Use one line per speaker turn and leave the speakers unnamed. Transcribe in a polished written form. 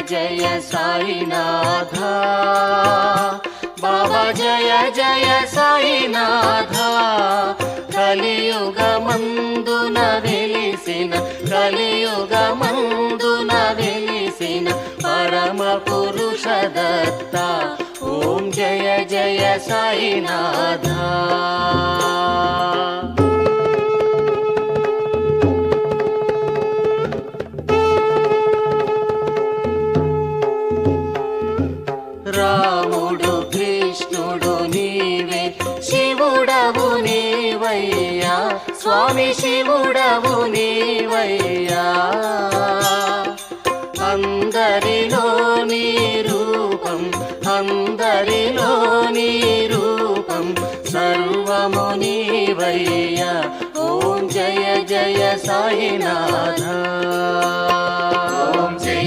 జయ సాయినాథ బాబా జయ జయ సాయినాథ కలియుగమందున వెలిసిన పరమ పురుష దత్త ఓం జయ జయ సాయినాథ రాముడు కృష్ణుడు నీవే శివుడవు నీవయ్యా స్వామి శివుడవు నీవయ్యా అందరిలో నీ రూపం సర్వము నీవయ్యా ఓం జయ జయ సాయినాథ